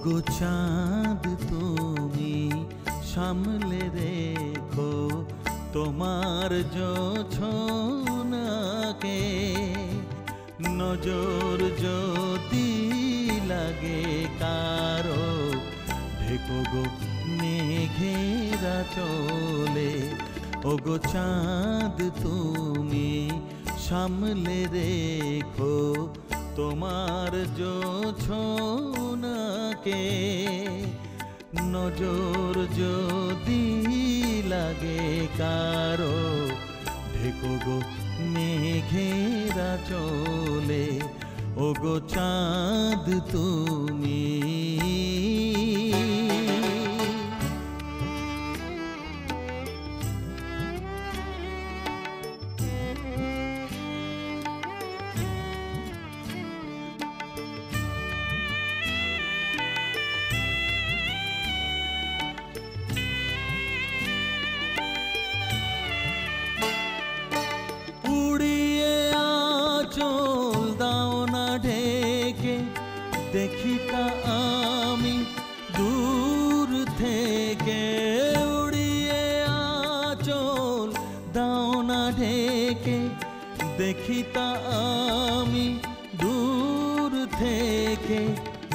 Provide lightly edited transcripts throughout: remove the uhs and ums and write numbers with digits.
ওগো চাঁদ তুমি সামলে রেখো তোমার জোছনাকে, নজর যদি লাগে কারো ঢেকো গো মেঘেরা চলে। ওগো চাঁদ তুমি সামলে রেখো তোমার জোছনাকে, নজর যদি লাগে কারো ঢেকো গো মেঘেরা চলে। ওগো চাঁদ তুমি চল দাও না ঢেকে, দেখি তা আমি দূর থেকে। উড়িয়ে আঁচল দাও না ঢেকে, দেখি তা আমি দূর থেকে।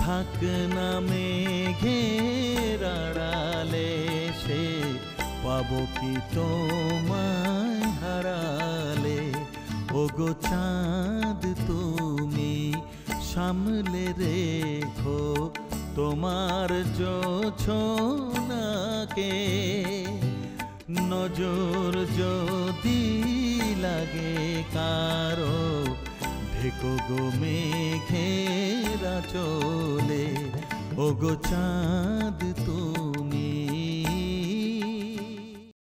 থাক না মেঘের আড়ালে সে, পাবো কি তোমায় হারালে। ওগো চাঁদ তুমি সামলে রেখো তোমার জোছনাকে, নজর যদি লাগে কারো ঢেকো গো মেঘেরা চলে। ওগো চাঁদ তুমি